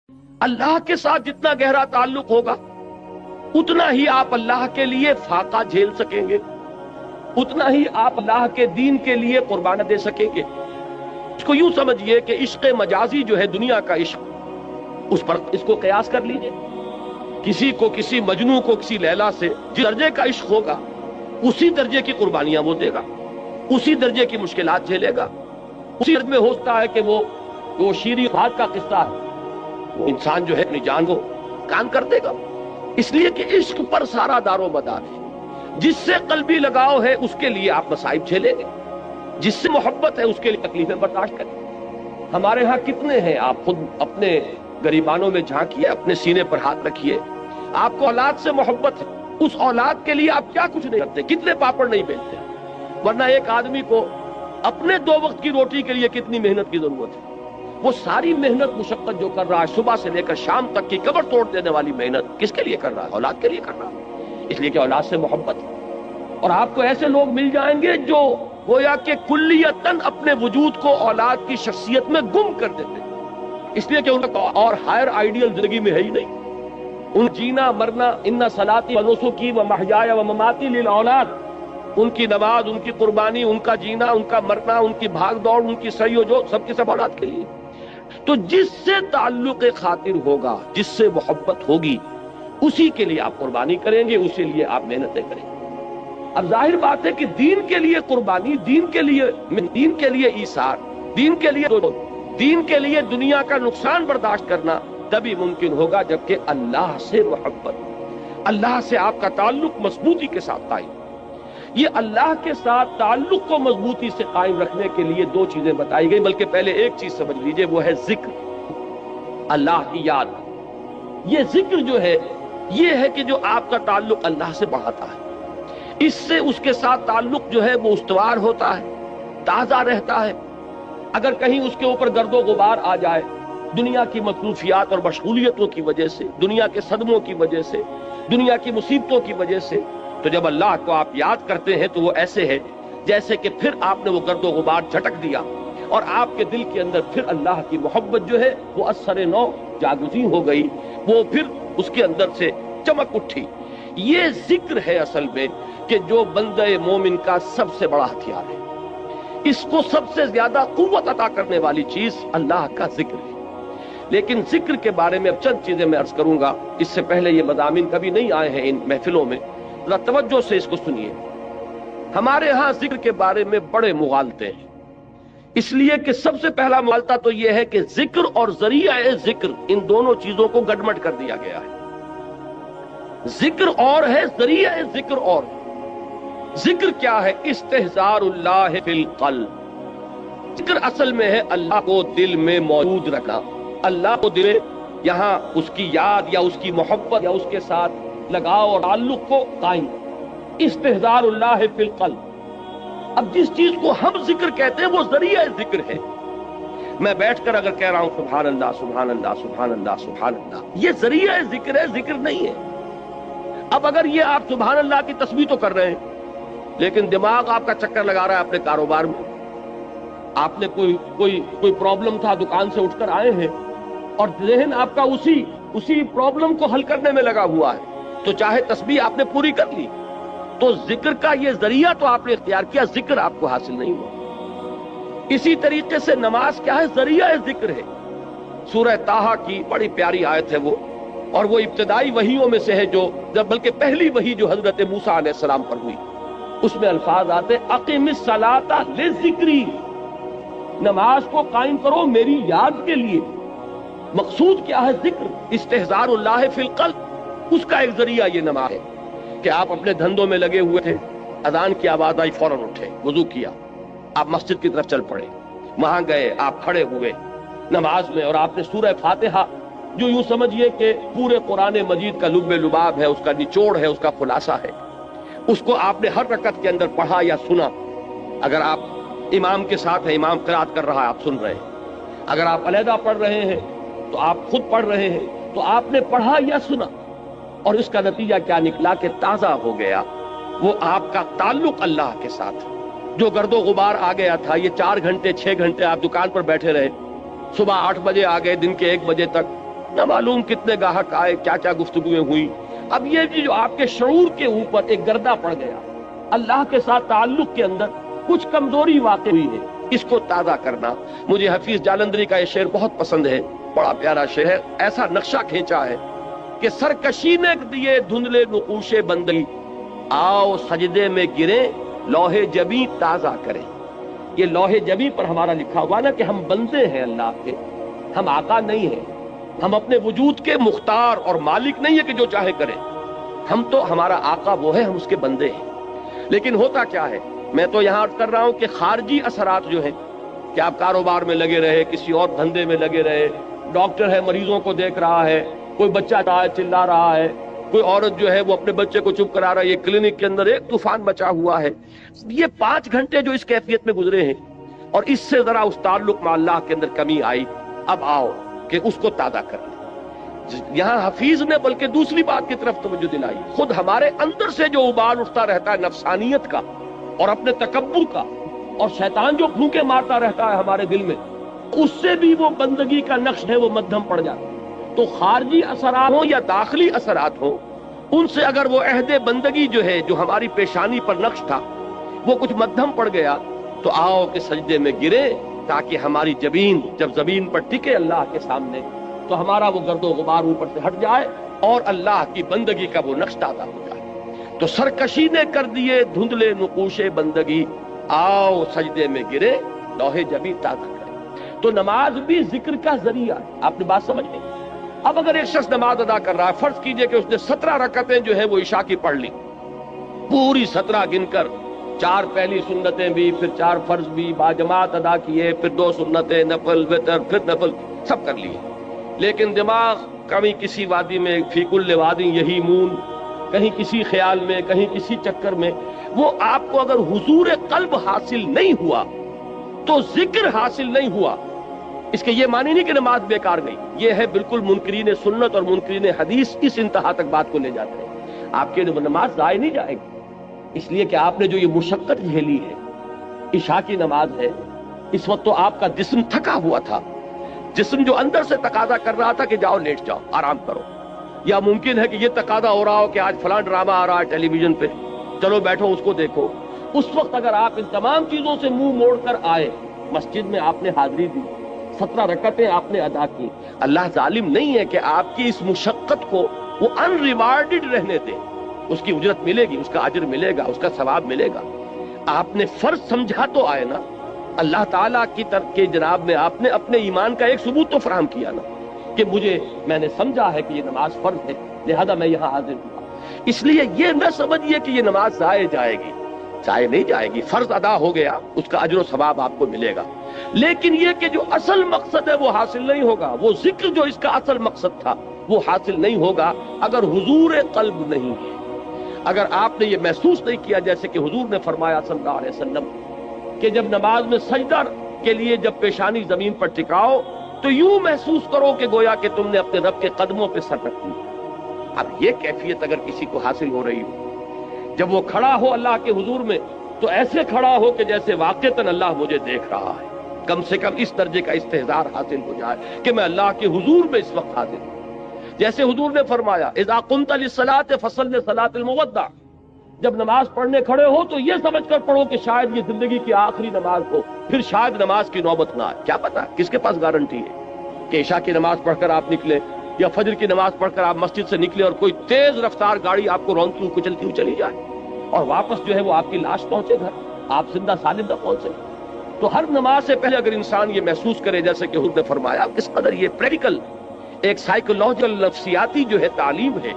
اللہ کے ساتھ جتنا گہرا تعلق ہوگا اتنا ہی آپ اللہ کے لیے فاقہ جھیل سکیں گے، اتنا ہی آپ اللہ کے دین کے لیے قربانہ دے سکیں گے۔ اس کو یوں سمجھیے کہ عشق مجازی جو ہے دنیا کا عشق، اس پر اس کو قیاس کر لیجئے۔ کسی کو، کسی مجنوں کو کسی لیلا سے جس درجے کا عشق ہوگا اسی درجے کی قربانیاں وہ دے گا، اسی درجے کی مشکلات جھیلے گا، اسی درجے میں ہوتا ہے کہ وہ شیریں خواب کا قصہ ہے، وہ انسان جو ہے اپنی جان کو قربان کر دے گا، اس لیے کہ عشق پر سارا دار و مدار ہے۔ جس سے قلبی لگاؤ ہے اس کے لیے آپ مصائب جھیلیں گے، جس سے محبت ہے اس کے لیے تکلیفیں برداشت کریں۔ ہمارے ہاں کتنے ہیں، آپ خود اپنے گریبانوں میں جھانکیے، اپنے سینے پر ہاتھ رکھیے، آپ کو اولاد سے محبت ہے، اس اولاد کے لیے آپ کیا کچھ نہیں کرتے، کتنے پاپڑ نہیں بیلتے، ورنہ ایک آدمی کو اپنے 2 وقت کی روٹی کے لیے کتنی محنت کی ضرورت ہے۔ وہ ساری محنت مشقت جو کر رہا ہے صبح سے لے کر شام تک کی کمر توڑ دینے والی محنت کس کے لیے کر رہا ہے؟ اولاد کے لیے کر رہا ہے، اس لیے کہ اولاد سے محبت ہے۔ اور آپ کو ایسے لوگ مل جائیں گے جو گویا کہ کلیتاً اپنے وجود کو اولاد کی شخصیت میں گم کر دیتے ہیں، اس لیے کہ ان کا اور ہائر آئیڈیل زندگی میں ہے ہی نہیں۔ ان جینا مرنا، ان صلاتی و نسکی و محیای و مماتی للاولاد، ان کی نماز، ان کی قربانی، ان کا جینا، ان کا مرنا، ان کی بھاگ دوڑ، ان کی سعی و جو سب کی سب اولاد کے لیے۔ تو جس سے تعلق خاطر ہوگا، جس سے محبت ہوگی، اسی کے لیے آپ قربانی کریں گے، اسی لیے آپ محنتیں کریں گے۔ اب ظاہر بات ہے کہ دین کے لیے قربانی، دین کے لیے ایثار، دین کے لیے دنیا کا نقصان برداشت کرنا تبھی ممکن ہوگا جبکہ اللہ سے محبت، اللہ سے آپ کا تعلق مضبوطی کے ساتھ قائم۔ یہ اللہ کے ساتھ تعلق کو مضبوطی سے قائم رکھنے کے لیے 2 چیزیں بتائی گئی، بلکہ پہلے ایک چیز سمجھ لیجئے، وہ ہے ذکر، اللہ کی یاد۔ یہ ذکر جو ہے یہ ہے کہ جو آپ کا تعلق اللہ سے بڑھاتا ہے، اس سے اس کے ساتھ تعلق جو ہے وہ استوار ہوتا ہے، تازہ رہتا ہے۔ اگر کہیں اس کے اوپر گرد و غبار آ جائے دنیا کی مصروفیات اور مشغولیتوں کی وجہ سے، دنیا کے صدموں کی وجہ سے، دنیا کی مصیبتوں کی وجہ سے، تو جب اللہ کو آپ یاد کرتے ہیں تو وہ ایسے ہے جیسے کہ پھر آپ نے وہ گرد و غبار جھٹک دیا اور آپ کے دل کے اندر پھر اللہ کی محبت جو ہے وہ اثر نو جاگزی ہو گئی، وہ پھر اس کے اندر سے چمک اٹھی۔ یہ ذکر ہے اصل میں کہ جو بندہ مومن کا سب سے بڑا ہتھیار ہے، اس کو سب سے زیادہ قوت عطا کرنے والی چیز اللہ کا ذکر ہے۔ لیکن ذکر کے بارے میں اب چند چیزیں میں عرض کروں گا، اس سے پہلے یہ مضامین کبھی نہیں آئے ہیں ان محفلوں میں، ذرا توجہ سے اس کو سنیے۔ ہمارے ہاں ذکر کے بارے میں بڑے مغالطے ہیں، اس لیے کہ سب سے پہلا مغالطہ تو یہ ہے کہ ذکر اور ذریعہ ذکر، ان دونوں چیزوں کو گڈمڈ کر دیا گیا ہے۔ ذکر اور ہے، ذریعہ ذکر اور ہے۔ ذکر کیا ہے؟ استحضار اللہ فی القلب۔ ذکر اصل میں ہے اللہ کو دل میں موجود رکھنا، اللہ کو دل میں یہاں اس کی یاد یا اس کی محبت یا اس کے ساتھ لگاؤ اور تعلق کو قائم۔ استحضار اللہ فی القلب۔ اب جس چیز کو ہم ذکر کہتے ہیں وہ ذریعہ ذکر ہے۔ میں بیٹھ کر اگر کہہ رہا ہوں سبحان اللہ سبحان اللہ سبحان اللہ سبحان اللہ، یہ ذریعہ ذکر ہے، ذکر نہیں ہے۔ اب اگر یہ آپ سبحان اللہ کی تسبیح تو کر رہے ہیں لیکن دماغ آپ کا چکر لگا رہا ہے اپنے کاروبار میں، آپ نے کوئی پرابلم تھا، دکان سے اٹھ کر آئے ہیں اور ذہن آپ کا اسی پرابلم کو حل کرنے میں لگا ہوا ہے، تو چاہے تسبیح آپ نے پوری کر لی، تو ذکر کا یہ ذریعہ تو آپ نے اختیار کیا، ذکر آپ کو حاصل نہیں ہوا۔ اسی طریقے سے نماز کیا ہے؟ ذریعہ ذکر ہے۔ سورہ طٰہٰ کی بڑی پیاری آیت ہے وہ، اور وہ ابتدائی وحیوں میں سے ہے جو بلکہ پہلی وحی جو حضرت موسیٰ علیہ السلام پر ہوئی، اس میں الفاظ آتے اقم الصلاۃ لذکری، نماز کو قائم کرو میری یاد کے لیے۔ مقصود کیا ہے؟ ذکر، استحضار اللہ فی القلب، اس کا ایک ذریعہ یہ نماز ہے کہ آپ اپنے دھندوں میں لگے ہوئے تھے، اذان کی آواز آئی فوراً اٹھے، وضو کیا، آپ مسجد کی طرف چل پڑے، وہاں گئے، آپ کھڑے ہوئے نماز میں اور آپ نے سورہ فاتحہ جو یوں سمجھیے کہ پورے قرآن مجید کا لب لباب ہے، اس کا نچوڑ ہے، اس کا خلاصہ ہے، اس کو آپ نے ہر رکعت کے اندر پڑھا یا سنا۔ اگر آپ امام کے ساتھ ہیں، امام قرات کر رہا ہے، آپ سن رہے ہیں، اگر آپ علیحدہ پڑھ رہے ہیں تو آپ خود پڑھ رہے ہیں، تو آپ نے پڑھا یا سنا، اور اس کا نتیجہ کیا نکلا کہ تازہ ہو گیا وہ آپ کا تعلق اللہ کے ساتھ۔ جو گرد و غبار آ گیا تھا، یہ 4 گھنٹے 6 گھنٹے آپ دکان پر بیٹھے رہے، صبح 8 بجے آ گئے، دن کے 1 بجے تک نہ معلوم کتنے گاہک آئے، کیا کیا گفتگویں ہوئی۔ اب یہ جو آپ کے شعور کے اوپر ایک گردہ پڑ گیا، اللہ کے ساتھ تعلق کے اندر کچھ کمزوری واقع ہوئی ہے، اس کو تازہ کرنا۔ مجھے حفیظ جالندھری کا یہ شعر بہت پسند ہے، بڑا پیارا شعر ہے۔ ایسا نقشہ کھینچا ہے کہ سرکشی نے دیے دھندلے نقوش بندگی، آؤ سجدے میں گریں لوح جبیں تازہ کریں۔ یہ لوح جبیں پر ہمارا لکھا ہوا نا کہ ہم بندے ہیں اللہ کے، ہم آقا نہیں ہیں، ہم اپنے وجود کے مختار اور مالک نہیں ہے کہ جو چاہے کریں، ہم تو ہمارا آقا وہ ہے، ہم اس کے بندے ہیں۔ لیکن ہوتا کیا ہے، میں تو یہاں عرض کر رہا ہوں کہ خارجی اثرات جو ہیں کہ آپ کاروبار میں لگے رہے، کسی اور دھندے میں لگے رہے، ڈاکٹر ہے مریضوں کو دیکھ رہا ہے، کوئی بچہ چلا رہا ہے، کوئی عورت جو ہے وہ اپنے بچے کو چپ کرا رہا ہے، یہ کلینک کے اندر ایک طوفان مچا ہوا ہے۔ یہ 5 گھنٹے جو اس کیفیت میں گزرے ہیں اور اس سے ذرا اس تعلق مع اللہ کے اندر کمی آئی، اب آؤ کہ اس کو تازہ کر لیں۔ یہاں حفیظ نے بلکہ دوسری بات کی طرف توجہ دلائی، خود ہمارے اندر سے جو ابال اٹھتا رہتا ہے نفسانیت کا اور اپنے تکبر کا، اور شیطان جو پھونکے مارتا رہتا ہے ہمارے دل میں، اس سے بھی وہ بندگی کا نقش ہے وہ مدھم پڑ جاتا ہے۔ تو خارجی اثرات ہوں یا داخلی اثرات ہوں، ان سے اگر وہ عہد بندگی جو ہے جو ہماری پیشانی پر نقش تھا وہ کچھ مدھم پڑ گیا، تو آؤ کہ سجدے میں گرے تاکہ ہماری جبین جب زمین پر ٹکے اللہ کے سامنے تو ہمارا وہ گرد و غبار اوپر سے ہٹ جائے اور اللہ کی بندگی کا وہ نقش تازہ ہو جائے۔ تو سرکشی نے کر دیے دھندلے نقوش بندگی، آؤ سجدے میں گرے لوح جبیں تازہ کرے۔ تو نماز بھی ذکر کا ذریعہ ہے، آپ نے بات سمجھ لی۔ اب اگر ایک شخص نماز ادا کر رہا ہے، فرض کیجئے کہ اس نے 17 رکعتیں جو ہے وہ عشاء کی پڑھ لی، پوری 17 گن کر، 4 پہلی سنتیں بھی، پھر 4 فرض بھی باجماعت ادا کیے، پھر 2 سنتیں، نفل، وتر، پھر نفل، سب کر لیے۔ لیکن دماغ کبھی کسی وادی میں، فی کل وادی یہی مون، کہیں کسی خیال میں، کہیں کسی چکر میں، وہ آپ کو اگر حضور قلب حاصل نہیں ہوا تو ذکر حاصل نہیں ہوا۔ اس کے یہ معنی نہیں کہ نماز بیکار گئی، یہ ہے بالکل منکرین سنت اور منکرین حدیث اس انتہا تک بات کو لے جاتے ہیں۔ آپ کی نماز ضائع نہیں جائے گی، اس لیے کہ آپ نے جو یہ مشقت جھیلی ہے، عشاء کی نماز ہے، اس وقت تو آپ کا جسم تھکا ہوا تھا، جسم جو اندر سے تقاضا کر رہا تھا کہ جاؤ لیٹ جاؤ آرام کرو، یا ممکن ہے کہ یہ تقاضا ہو رہا ہو کہ آج فلاں ڈرامہ آ رہا ہے ٹیلی ویژن پہ، چلو بیٹھو اس کو دیکھو۔ اس وقت اگر آپ ان تمام چیزوں سے منہ موڑ کر آئے، مسجد میں آپ نے حاضری دی، 17 رکعتیں آپ نے ادا کی، اللہ ظالم نہیں ہے کہ آپ کی اس مشقت کو وہ ان ریوارڈڈ رہنے دے، اس کی اجرت ملے گی، اس کا اجر ملے گا، اس کا ثواب ملے گا۔ آپ نے فرض سمجھا تو آئے نا، اللہ تعالیٰ کی طرف کے جناب میں آپ نے اپنے ایمان کا ایک ثبوت تو فراہم کیا نا کہ میں نے سمجھا ہے کہ یہ نماز فرض ہے، لہذا میں یہاں حاضر ہوا۔ اس لیے یہ نہ سمجھیے کہ یہ نماز ضائع جائے گی، ضائع نہیں جائے گی، فرض ادا ہو گیا، اس کا اجر و ثواب آپ کو ملے گا۔ لیکن یہ کہ جو اصل مقصد ہے وہ حاصل نہیں ہوگا، وہ ذکر جو اس کا اصل مقصد تھا وہ حاصل نہیں ہوگا اگر حضور قلب نہیں ہے، اگر آپ نے یہ محسوس نہیں کیا، جیسے کہ حضور نے فرمایا صلی اللہ علیہ وسلم کہ جب نماز میں سجدہ کے لیے جب پیشانی زمین پر ٹکاؤ تو یوں محسوس کرو کہ گویا کہ تم نے اپنے رب کے قدموں پہ سر رکھ دیا۔ اب یہ کیفیت اگر کسی کو حاصل ہو رہی ہو، جب وہ کھڑا ہو اللہ کے حضور میں تو ایسے کھڑا ہو کہ جیسے واقعتاً اللہ مجھے دیکھ رہا ہے، کم سے کم اس درجے کا استحضار حاصل ہو جائے کہ میں اللہ کے حضور میں اس وقت حاضر ہوں۔ جیسے حضور نے فرمایا اذا قمت للصلاۃ فصل صلاۃ المودع، جب نماز پڑھنے کھڑے ہو تو یہ سمجھ کر پڑھو کہ شاید یہ زندگی کی آخری نماز ہو، پھر شاید نماز کی نوبت نہ آئے، کیا پتا کس کے پاس گارنٹی ہے کہ عشاء کی نماز پڑھ کر آپ نکلے یا فجر کی نماز پڑھ کر آپ مسجد سے نکلے اور کوئی تیز رفتار گاڑی آپ کو رونتی ہوئی کچلتی ہوئی چلی جائے اور واپس جو ہے وہ آپ کی لاش پہنچے گھر، آپ زندہ سالم نہ پہنچے۔ تو ہر نماز سے پہلے اگر انسان یہ محسوس کرے، جیسے کہ حضور نے فرمایا، کس قدر یہ پریکٹیکل ایک سائیکولوجیکل نفسیاتی جو ہے تعلیم ہے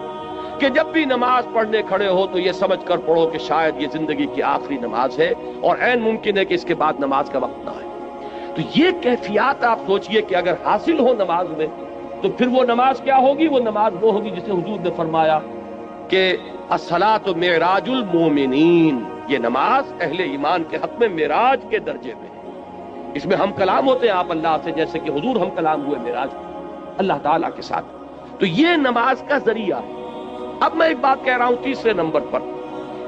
کہ جب بھی نماز پڑھنے کھڑے ہو تو یہ سمجھ کر پڑھو کہ شاید یہ زندگی کی آخری نماز ہے اور عین ممکن ہے کہ اس کے بعد نماز کا وقت نہ آئے۔ تو یہ کیفیات آپ سوچئے کہ اگر حاصل ہو نماز میں تو پھر وہ نماز کیا ہوگی؟ وہ نماز وہ ہوگی جسے حضور نے فرمایا کہ الصلاۃ معراج المومنین، یہ نماز اہل ایمان کے حق میں معراج کے درجے میں ہے۔ اس میں ہم کلام ہوتے ہیں آپ اللہ سے، جیسے کہ حضور ہم کلام ہوئے معراج اللہ تعالیٰ کے ساتھ۔ تو یہ نماز کا ذریعہ ہے۔ اب میں ایک بات کہہ رہا ہوں تیسرے نمبر پر،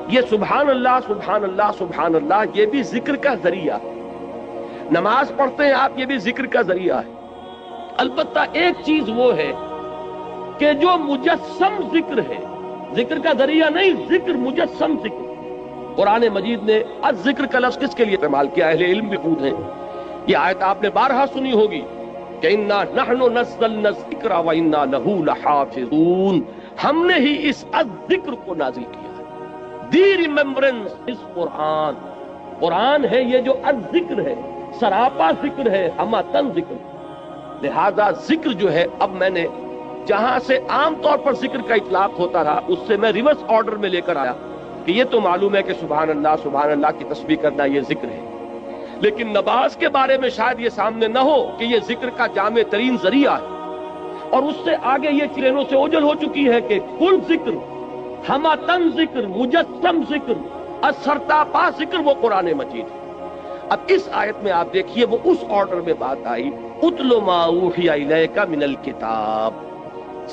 یہ سبحان اللہ سبحان اللہ سبحان اللہ، یہ بھی ذکر کا ذریعہ ہے۔ نماز پڑھتے ہیں آپ، یہ بھی ذکر کا ذریعہ ہے۔ البتہ ایک چیز وہ ہے کہ جو مجسم ذکر ہے، ذکر کا ذریعہ نہیں، ذکر مجسم ذکر، قرآن مجید نے الذکر کا لفظ کس کے لیے استعمال کیا؟ اہل علم بھی خود ہیں، یہ آیت آپ نے بارہا سنی ہوگی کہ انا نحن نزلنا الذکر وانا لہ لحافظون، ہم نے ہی اس الذکر کو نازل کیا ہے، دی ریممبرنس اس قرآن، قرآن ہے یہ جو الذکر ہے، سراپا ذکر ہے، ہماتن ذکر، لہذا ذکر جو ہے، اب میں نے جہاں سے عام طور پر ذکر کا اطلاق ہوتا رہا اس سے میں ریورس آرڈر میں لے کر آیا کہ یہ تو معلوم ہے کہ سبحان اللہ کی تسبیح کرنا یہ ذکر ہے، لیکن نماز کے بارے میں شاید یہ سامنے نہ ہو کہ یہ ذکر کا جامع ترین ذریعہ ہے، اور اس سے آگے یہ چرینوں سے اوجل ہو چکی ہے کہ کل ذکر، ہماتن ذکر، مجسم ذکر، سرتاپا ذکر وہ قرآن مجید ہے۔ اب اس آیت میں آپ دیکھیے وہ اس آرڈر میں بات آئی، اتل ما اوحی الیک من الکتاب،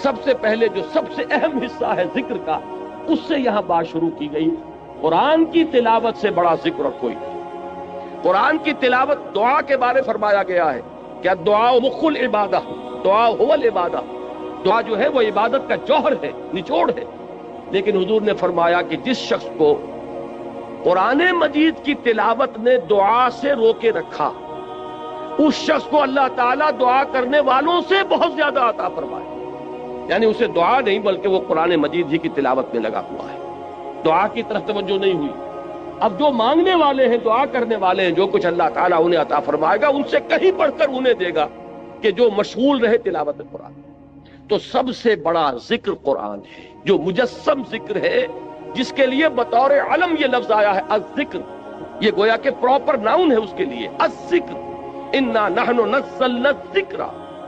سب سے پہلے جو سب سے اہم حصہ ہے ذکر کا، اس سے یہاں بات شروع کی گئی۔ قرآن کی تلاوت سے بڑا ذکر اور کوئی نہیں۔ قرآن کی تلاوت دعا کے بارے فرمایا گیا ہے کہ دعا مخ العبادہ، دعا هو العبادہ، دعا جو ہے وہ عبادت کا جوہر ہے، نچوڑ ہے، لیکن حضور نے فرمایا کہ جس شخص کو قرآن مجید کی تلاوت نے دعا سے روکے رکھا، اس شخص کو اللہ تعالیٰ دعا کرنے والوں سے بہت زیادہ عطا فرمائے، یعنی اسے دعا نہیں بلکہ وہ قرآن مجید ہی کی تلاوت میں لگا ہوا ہے، دعا کی طرف توجہ نہیں ہوئی۔ اب جو مانگنے والے ہیں، دعا کرنے والے ہیں، جو کچھ اللہ تعالیٰ انہیں عطا فرمائے گا ان سے کہیں بڑھ کر انہیں دے گا کہ جو مشغول رہے تلاوت قرآن۔ تو سب سے بڑا ذکر قرآن ہے، جو مجسم ذکر ہے، جس کے لیے بطور علم یہ لفظ آیا ہے الذکر، یہ گویا کہ پراپر ناؤن ہے اس کے لیے، الذکر، انا نحن نزلنا الذکر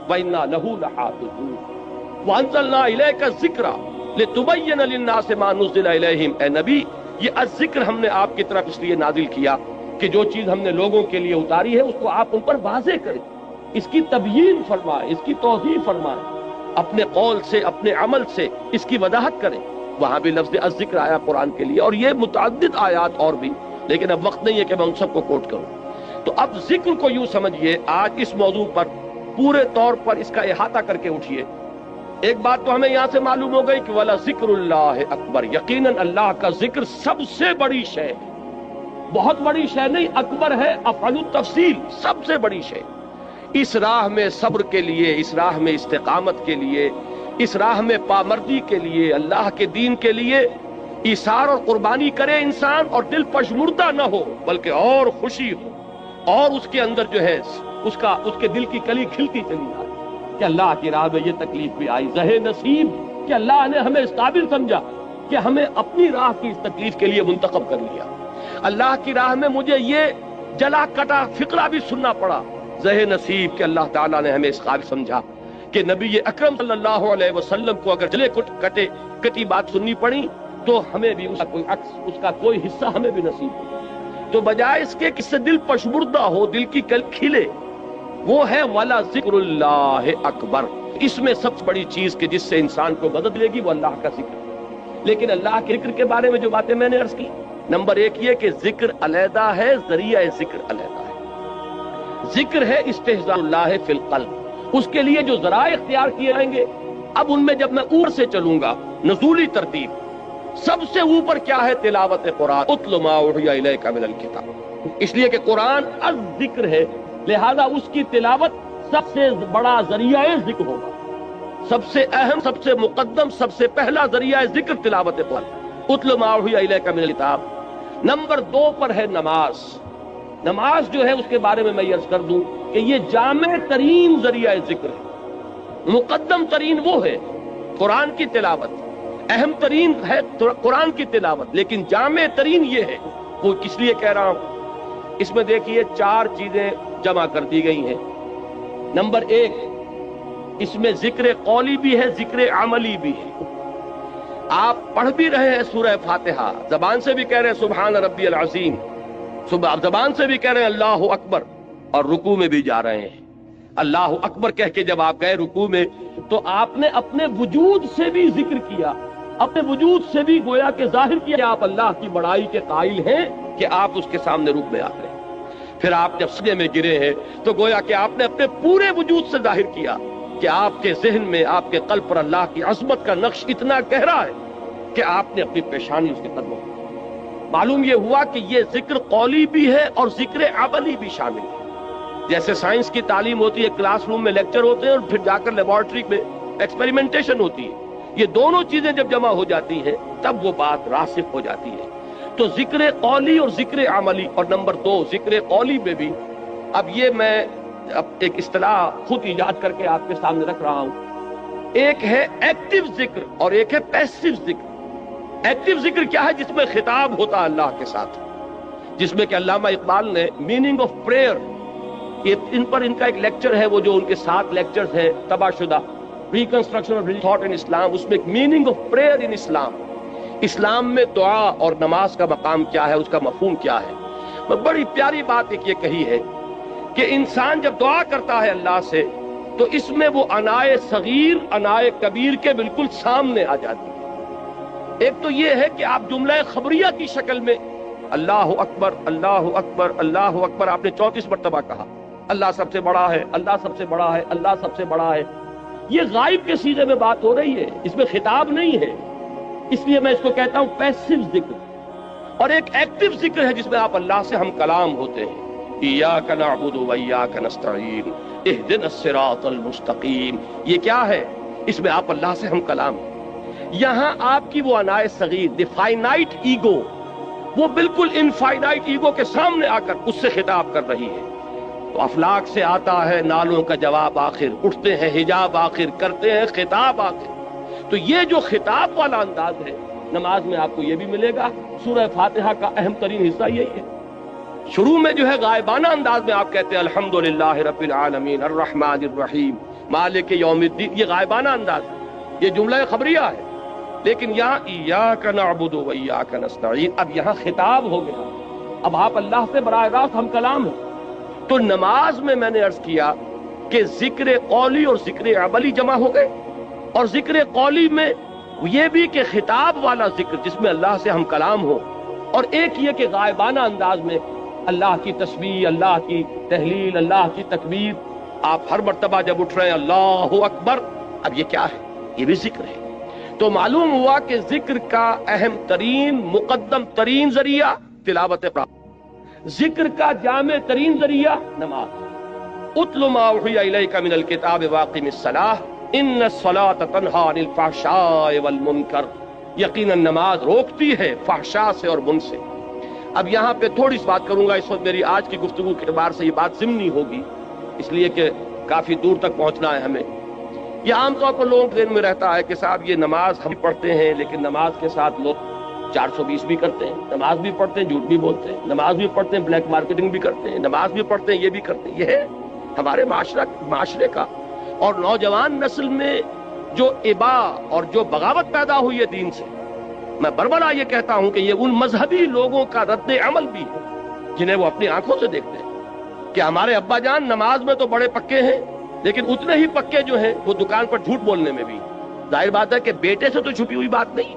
وانا لہ لحافظون وانزلنا الیک الذکر لتبین للناس ما نزل الیہم۔ اے نبی، یہ الذکر ہم نے آپ کی طرف اس لیے نازل کیا کہ جو چیز ہم نے لوگوں کے لیے اتاری ہے اس کو آپ ان پر واضح کریں، اس کی تبیین فرمائیں، اس کی توضیح فرمائیں، اپنے قول سے، اپنے عمل سے اس کی وضاحت کریں۔ وہاں بھی لفظ الذکر آیا قرآن کے لیے، اور یہ متعدد آیات اور بھی، لیکن اب وقت نہیں ہے کہ میں ان سب کو کوٹ کروں۔ تو اب ذکر کو یوں سمجھیے، آج اس موضوع پر پورے طور پر اس کا احاطہ کر کے اٹھیے۔ ایک بات تو ہمیں یہاں سے معلوم ہو گئی کہ وَلَا ذِكْرُ اللَّهِ اکبر، یقیناً اللہ کا ذکر سب سے بڑی شے ہے، بہت بڑی شے نہیں، اکبر ہے افعل التفصیل، سب سے بڑی شے۔ اس راہ میں صبر کے لیے، اس راہ میں استقامت کے لیے، اس راہ میں پامردی کے لیے، اللہ کے دین کے لیے ایثار اور قربانی کرے انسان، اور دل پشمردہ نہ ہو بلکہ اور خوشی ہو، اور اس کے اندر جو ہے اس کے دل کی کلی کھلتی چلی جائے کہ اللہ کی راہ میں یہ تکلیف بھی آئی، زہ نصیب کہ اللہ نے ہمیں اس قابل سمجھا کہ ہمیں اپنی راہ کی اس تکلیف کے لیے منتخب کر لیا، اللہ کی راہ میں مجھے یہ جلا کٹا فقرہ بھی سننا پڑا، زہ نصیب کہ اللہ تعالیٰ نے ہمیں اس قابل سمجھا کہ نبی اکرم صلی اللہ علیہ وسلم کو اگر جلے کٹی بات سننی پڑی تو ہمیں بھی اس کا کوئی عکس، اس کا کوئی حصہ ہمیں بھی نصیب ہو۔ تو بجائے اس کے کہ اس سے دل پشمردہ ہو، دل کی کل کھلے، وہ ہے وَلَا ذِكْرُ اللَّهِ اکبر۔ اس میں سب سے بڑی چیز کہ جس سے انسان کو مدد ملے گی وہ اللہ کا ذکر۔ لیکن اللہ کے ذکر کے بارے میں جو باتیں میں نے عرض کی، نمبر ایک یہ کہ ذکر علیحدہ ہے، ذریعہ ذکر علیحدہ ہے۔ ذکر ہے استحضاء اللہ فی القلب، اس کے لیے جو ذرائع اختیار کیے جائیں گے۔ اب ان میں جب میں اوپر سے چلوں گا، نزولی ترتیب، سب سے اوپر کیا ہے؟ تلاوت قرآن، اتل ما اوحی الیک من الکتاب، اس لیے کہ قرآن الذکر ہے، لہذا اس کی تلاوت سب سے بڑا ذریعہ ذکر ہوگا، سب سے اہم، سب سے مقدم، سب سے پہلا ذریعہ ذکر تلاوت قرآن، اتل ما اوحی الیک من الکتاب۔ نمبر 2 پر ہے نماز۔ نماز جو ہے اس کے بارے میں عرض کر دوں کہ یہ جامع ترین ذریعہ ذکر ہے، مقدم ترین وہ ہے قرآن کی تلاوت، اہم ترین ہے قرآن کی تلاوت، لیکن جامع ترین یہ ہے۔ وہ کس لیے کہہ رہا ہوں؟ اس میں دیکھیے 4 چیزیں جمع کر دی گئی ہیں۔ نمبر 1، اس میں ذکر قولی بھی ہے، ذکر عملی بھی ہے۔ آپ پڑھ بھی رہے ہیں سورہ فاتحہ، زبان سے بھی کہہ رہے ہیں سبحان ربی العظیم، زبان سے بھی کہہ رہے ہیں اللہ اکبر، اور رکوع میں بھی جا رہے ہیں اللہ اکبر کہہ کے۔ جب آپ گئے رکوع میں تو آپ نے اپنے وجود سے بھی ذکر کیا، اپنے وجود سے بھی گویا کہ ظاہر کیا کہ آپ اللہ کی بڑائی کے قائل ہیں کہ آپ اس کے سامنے رکوع میں آ گئے۔ پھر آپ جب سجدے میں گرے ہیں تو گویا کہ آپ نے اپنے پورے وجود سے ظاہر کیا کہ آپ کے ذہن میں، آپ کے قلب پر اللہ کی عظمت کا نقش اتنا گہرا ہے کہ آپ نے اپنی پیشانی اس کے قدموں میں. معلوم یہ ہوا کہ یہ ذکر قولی بھی ہے اور ذکر عملی بھی شامل ہے. جیسے سائنس کی تعلیم ہوتی ہے، کلاس روم میں لیکچر ہوتے ہیں اور پھر جا کر لیبارٹری میں ایکسپیریمنٹیشن ہوتی ہے. یہ دونوں چیزیں جب جمع ہو جاتی ہیں تب وہ بات راسخ ہو جاتی ہے. تو ذکر قولی اور ذکر عملی، اور نمبر 2 ذکر قولی میں بھی، اب یہ میں ایک اصطلاح خود ایجاد کر کے آپ کے سامنے رکھ رہا ہوں. ایک ہے ایکٹیو ذکر اور ایک ہے پیسیو ذکر. ایکٹیو ذکر کیا ہے؟ جس میں خطاب ہوتا ہے اللہ کے ساتھ، جس میں کہ علامہ اقبال نے میننگ آف پریئر، ان پر ان کا ایک لیکچر ہے، وہ جو ان کے 7 لیکچرز ہیں تباہ شدہ، ریکنسٹرکشن آف تھاٹ ان اسلام، اس میں ایک میننگ آف پریئر ان اسلام، اسلام میں دعا اور نماز کا مقام کیا ہے، اس کا مفہوم کیا ہے. بڑی پیاری بات ایک یہ کہی ہے کہ انسان جب دعا کرتا ہے اللہ سے تو اس میں وہ انائے صغیر انائے کبیر کے بالکل سامنے آ جاتی ہے. ایک تو یہ ہے کہ آپ جملہ خبریہ کی شکل میں اللہ اکبر اللہ اکبر اللہ اکبر آپ نے 34 مرتبہ کہا، اللہ سب سے بڑا ہے، اللہ سب سے بڑا ہے، اللہ سب سے بڑا ہے. یہ غائب کے سیغے میں بات ہو رہی ہے، اس میں خطاب نہیں ہے. اس لیے میں اس کو کہتا ہوں پیسیو ذکر. اور ایک ایکٹیو ذکر ہے جس میں آپ اللہ سے ہم کلام ہوتے ہیں. ایاک نعبد و ایاک نستعین اہدنا الصراط المستقیم. یہ کیا ہے؟ اس میں آپ اللہ سے ہم کلام ہیں. یہاں آپ کی وہ انائے صغیر، دی فائنائٹ ایگو، وہ بالکل انفائنائٹ ایگو کے سامنے آ کر اس سے خطاب کر رہی ہے. تو افلاک سے آتا ہے نالوں کا جواب آخر، اٹھتے ہیں حجاب آخر، کرتے ہیں خطاب آخر. تو یہ جو خطاب والا انداز ہے نماز میں آپ کو یہ بھی ملے گا. سورہ فاتحہ کا اہم ترین حصہ یہی ہے. شروع میں جو ہے غائبانہ انداز میں آپ کہتے ہیں الحمدللہ رب العالمین الرحمن الرحیم مالک یوم الدین، یہ غائبانہ انداز ہے، یہ جملہ خبریہ ہے. لیکن یہاں ایاک نعبد و ایاک نستعین، اب یہاں خطاب ہو گیا، اب آپ اللہ سے براہ راست ہم کلام ہیں. تو نماز میں نے عرض کیا کہ ذکر قولی اور ذکر عملی جمع ہو گئے. اور ذکر قولی میں یہ بھی کہ خطاب والا ذکر جس میں اللہ سے ہم کلام ہو، اور ایک یہ کہ غائبانہ انداز میں اللہ کی تسبیح، اللہ کی تحلیل، اللہ کی تکبیر، آپ ہر مرتبہ جب اٹھ رہے ہیں اللہ اکبر، اب یہ کیا ہے؟ یہ بھی ذکر ہے. تو معلوم ہوا کہ ذکر کا اہم ترین مقدم ترین ذریعہ تلاوت قرآن، ذکر کا جامع ترین ذریعہ نماز. اتل ما اوحی الیک من الکتاب واقم الصلاۃ ان الصلاۃ تنہی عن الفحشاء والمنکر. یقیناً نماز روکتی ہے فحشاء سے اور من سے. اب یہاں پہ تھوڑی سی بات کروں گا، اس وقت میری آج کی گفتگو کے اعتبار سے یہ بات ضمنی ہوگی، اس لیے کہ کافی دور تک پہنچنا ہے ہمیں. یہ عام طور پر لوگوں کے ذہن میں رہتا ہے کہ صاحب یہ نماز ہم پڑھتے ہیں، لیکن نماز کے ساتھ لوگ 420 بھی کرتے ہیں، نماز بھی پڑھتے ہیں، جھوٹ بھی بولتے ہیں، نماز بھی پڑھتے ہیں، بلیک مارکیٹنگ بھی کرتے ہیں، نماز بھی پڑھتے ہیں، یہ بھی کرتے ہیں. یہ ہے ہمارے معاشرے کا اور نوجوان نسل میں جو ابا اور جو بغاوت پیدا ہوئی ہے دین سے. میں بربلا یہ کہتا ہوں کہ یہ ان مذہبی لوگوں کا رد عمل بھی ہے جنہیں وہ اپنی آنکھوں سے دیکھتے ہیں کہ ہمارے ابا جان نماز میں تو بڑے پکے ہیں، لیکن اتنے ہی پکے جو ہیں وہ دکان پر جھوٹ بولنے میں بھی. ظاہر بات ہے کہ بیٹے سے تو چھپی ہوئی بات نہیں،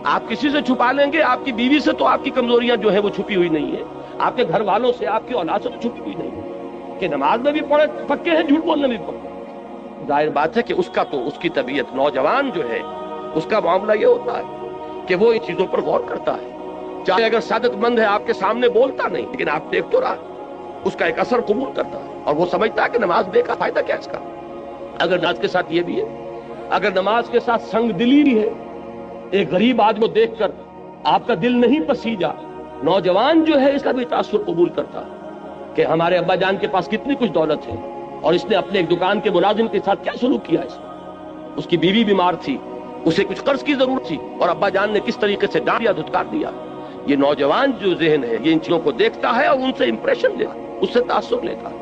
آپ کسی سے چھپا لیں گے، آپ کی بیوی سے تو آپ کی کمزوریاں جو ہیں وہ چھپی ہوئی نہیں ہے، آپ کے گھر والوں سے، آپ کی اولاد سے تو چھپی ہوئی نہیں ہے کہ نماز میں بھی پڑے پکے ہیں، جھوٹ بولنے میں بھی پکے. ظاہر بات ہے کہ اس کا تو اس کی طبیعت، نوجوان جو ہے اس کا معاملہ یہ ہوتا ہے کہ وہ ان چیزوں پر غور کرتا ہے. چاہے اگر سعادت مند ہے آپ کے سامنے بولتا نہیں، لیکن آپ دیکھ تو رہا، اس کا ایک اثر قبول کرتا ہے اور وہ سمجھتا ہے کہ نماز بے کا فائدہ کیا اس کا. اگر نماز کے ساتھ یہ بھی ہے، اگر نماز کے ساتھ سنگ دلی بھی ہے، ایک غریب آدمی کو دیکھ کر آپ کا دل نہیں پسیجا، نوجوان جو ہے اس کا بھی تاثر قبول کرتا ہے کہ ہمارے ابا جان کے پاس کتنی کچھ دولت ہے اور اس نے اپنے ایک دکان کے ملازم کے ساتھ کیا سلوک کیا. اس کی بیوی بیمار تھی، اسے کچھ قرض کی ضرورت تھی اور ابا جان نے کس طریقے سے ڈانٹ دیا، دھتکار دیا. یہ نوجوان جو ذہن ہے یہ ان چیزوں کو دیکھتا ہے اور ان سے امپریشن لیتا ہے، اس سے تاثر لیتا ہے.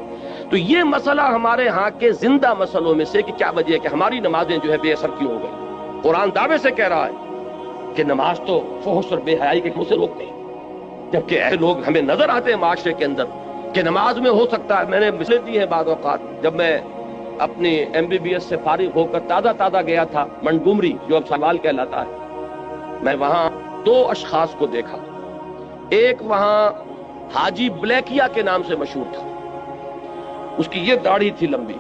تو یہ مسئلہ ہمارے ہاں کے زندہ مسئلوں میں سے کہ کیا وجہ ہے کہ ہماری نمازیں جو ہے بے اثر کیوں ہو گئی. قرآن دعوے سے کہہ رہا ہے کہ نماز تو فحش اور بے حیائی کے منہ سے روکتی ہے، جبکہ ایسے لوگ ہمیں نظر آتے ہیں معاشرے کے اندر کہ نماز میں ہو سکتا ہے. میں نے مثالیں دی ہیں بعض اوقات، جب میں اپنی MBBS سے فارغ ہو کر تازہ گیا تھا منٹگومری جو اب سوال کہلاتا ہے، میں وہاں 2 اشخاص کو دیکھا. ایک وہاں حاجی بلیکیا کے نام سے مشہور تھا، اس کی یہ داڑھی تھی لمبی،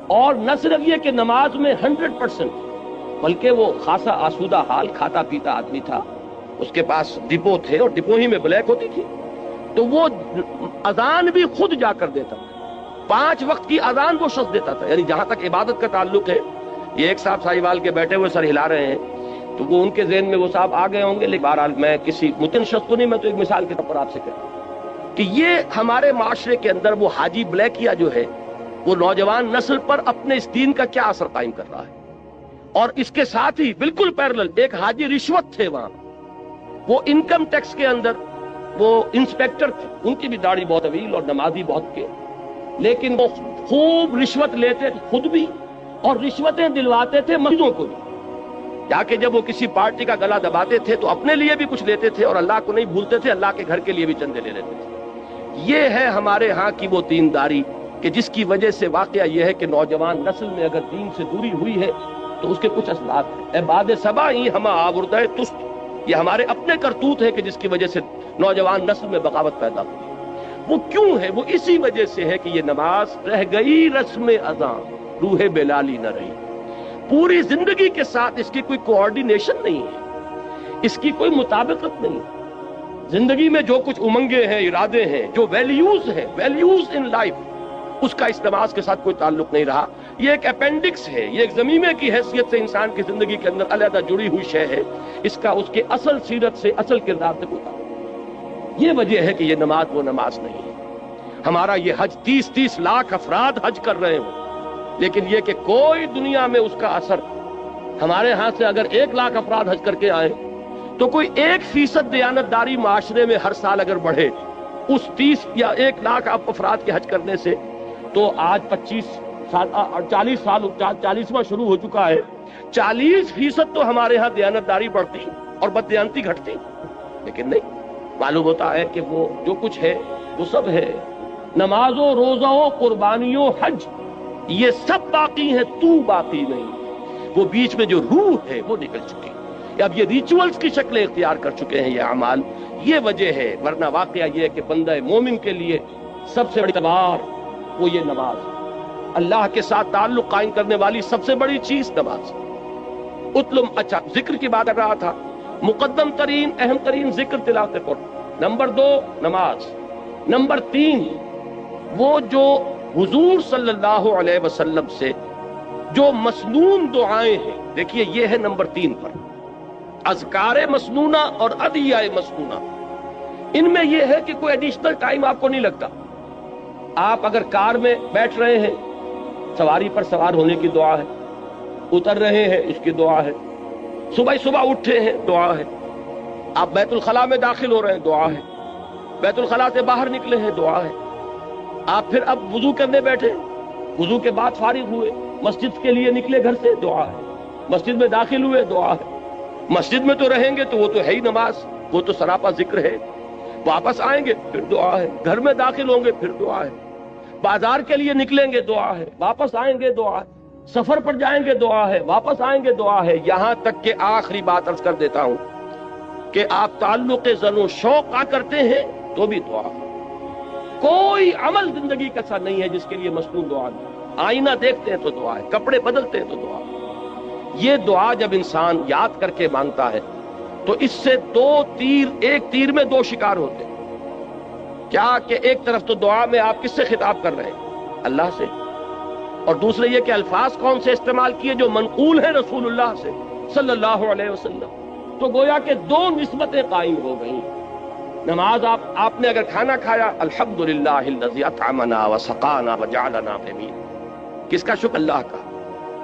اور نہ صرف یہ کہ نماز میں 100%، بلکہ وہ خاصا آسودہ حال کھاتا پیتا آدمی تھا، اس کے پاس ڈپو تھے اور ڈپو ہی میں بلیک ہوتی تھی، تو وہ اذان بھی خود جا کر دیتا تھا، 5 وقت کی اذان وہ شخص دیتا تھا۔ یعنی جہاں تک عبادت کا تعلق ہے، یہ ایک صاحب ساہیوال کے بیٹھے ہوئے سر ہلا رہے ہیں، تو وہ ان کے ذہن میں وہ صاحب آ گئے ہوں گے، لیکن بہرحال میں کسی متن شخص کو نہیں، میں تو ایک مثال کے طور پر آپ سے کہتا ہوں کہ یہ ہمارے معاشرے کے اندر وہ حاجی بلیکیا جو ہے، وہ نوجوان نسل پر اپنے اس دین کا کیا اثر قائم کر رہا ہے۔ اور اس کے ساتھ ہی بالکل پیرلل ایک حاجی رشوت تھے وہاں، وہ انکم ٹیکس کے اندر وہ انسپیکٹر تھے، ان کی بھی داڑھی بہت طویل اور نمازی بہت کے، لیکن وہ خوب رشوت لیتے تھے خود بھی، اور رشوتیں دلواتے تھے مسجدوں کو بھی، جا کے جب وہ کسی پارٹی کا گلا دباتے تھے تو اپنے لیے بھی کچھ لیتے تھے اور اللہ کو نہیں بھولتے تھے، اللہ کے گھر کے لیے بھی چندے لے لیتے تھے۔ یہ ہے ہمارے ہاں کی وہ دینداری کہ جس کی وجہ سے واقعہ یہ ہے کہ نوجوان نسل میں اگر دین سے دوری ہوئی ہے تو اس کے کچھ اثرات ہیں۔ اے باد صبا ہی ہما آوردہ تست، یہ ہمارے اپنے کرتوت ہے کہ جس کی وجہ سے نوجوان نسل میں بغاوت پیدا ہوئی۔ وہ کیوں ہے؟ وہ اسی وجہ سے ہے کہ یہ نماز رہ گئی رسم اذان، روح بلالی نہ رہی۔ پوری زندگی کے ساتھ اس کی کوئی کوآرڈینیشن نہیں ہے، اس کی کوئی مطابقت نہیں ہے۔ زندگی میں جو کچھ امنگیں ہیں، ارادے ہیں، جو ویلیوز ہیں، ویلیوز ان لائف، اس کا اس نماز کے ساتھ کوئی تعلق نہیں رہا۔ یہ ایک اپینڈکس ہے، یہ ایک ضمیمے کی حیثیت سے انسان کی زندگی کے اندر علیحدہ جڑی ہوئی شے ہے، اس کا اس کے اصل سیرت سے، اصل کردار سے کوئی تعلق نہیں۔ یہ وجہ ہے کہ یہ نماز وہ نماز نہیں ہے۔ ہمارا یہ حج 30 لاکھ افراد حج کر رہے ہوں، لیکن یہ کہ کوئی دنیا میں اس کا اثر، ہمارے ہاں سے اگر 1 لاکھ افراد حج کر کے آئے تو کوئی 1% دیانتداری معاشرے میں ہر سال اگر بڑھے اس 30 یا 1 لاکھ افراد کے حج کرنے سے، تو آج 25 سال 40 سال 40واں شروع ہو چکا ہے، 40% تو ہمارے ہاں دیانتداری بڑھتی اور بددیانتی گھٹتی، لیکن نہیں، معلوم ہوتا ہے کہ وہ جو کچھ ہے وہ سب ہے، نمازوں، روزوں، قربانیوں، حج، یہ سب باقی ہیں، تو باقی نہیں۔ وہ بیچ میں جو روح ہے وہ نکل چکی، اب یہ ریچولز کی شکلیں اختیار کر چکے ہیں یہ اعمال۔ یہ وجہ ہے، ورنہ واقعہ یہ ہے کہ بندہ مومن کے لیے سب سے بڑی تلوار وہ یہ نماز، اللہ کے ساتھ تعلق قائم کرنے والی سب سے بڑی چیز نماز۔ اچھا، ذکر کی بات کر رہا تھا، مقدم ترین اہم ترین ذکر تلاوت قرآن، نمبر 2 نماز، نمبر 3 وہ جو حضور صلی اللہ علیہ وسلم سے جو مسنون دعائیں ہیں، دیکھیے یہ ہے نمبر 3 پر، اذکار مسنونہ اور ادعیہ مسنونہ۔ ان میں یہ ہے کہ کوئی ایڈیشنل ٹائم آپ کو نہیں لگتا۔ آپ اگر کار میں بیٹھ رہے ہیں، سواری پر سوار ہونے کی دعا ہے، اتر رہے ہیں اس کی دعا ہے، صبح اٹھے ہیں دعا ہے، آپ بیت الخلاء میں داخل ہو رہے ہیں دعا ہے، بیت الخلاء سے باہر نکلے ہیں دعا ہے، آپ پھر اب وضو کرنے بیٹھے، وضو کے بعد فارغ ہوئے، مسجد کے لیے نکلے گھر سے دعا ہے، مسجد میں داخل ہوئے دعا ہے، مسجد میں تو رہیں گے تو وہ تو ہے ہی نماز، وہ تو سراپا ذکر ہے، واپس آئیں گے پھر دعا ہے، گھر میں داخل ہوں گے پھر دعا ہے، بازار کے لیے نکلیں گے دعا ہے، واپس آئیں گے دعا ہے، سفر پر جائیں گے دعا ہے، واپس آئیں گے دعا ہے، یہاں تک کہ آخری بات عرض کر دیتا ہوں کہ آپ تعلق زن و شوق کرتے ہیں تو بھی دعا ہے۔ کوئی عمل زندگی کا ایسا نہیں ہے جس کے لیے مسنون دعا نہیں۔ آئینہ دیکھتے ہیں تو دعا ہے، کپڑے بدلتے ہیں تو دعا ہے۔ یہ دعا جب انسان یاد کر کے مانگتا ہے تو اس سے 2 تیر، ایک تیر میں 2 شکار ہوتے ہیں۔ کیا کہ ایک طرف تو دعا میں آپ کس سے خطاب کر رہے ہیں؟ اللہ سے، اور دوسرے یہ کہ الفاظ کون سے استعمال کیے جو منقول ہیں رسول اللہ سے صلی اللہ علیہ وسلم، تو گویا کہ 2 نسبتیں قائم ہو گئیں۔ نماز آپ نے اگر کھانا کھایا، الحمدللہ الذی اطعمنا وسقانا وجعلنا امین، کس کا شکر؟ اللہ کا۔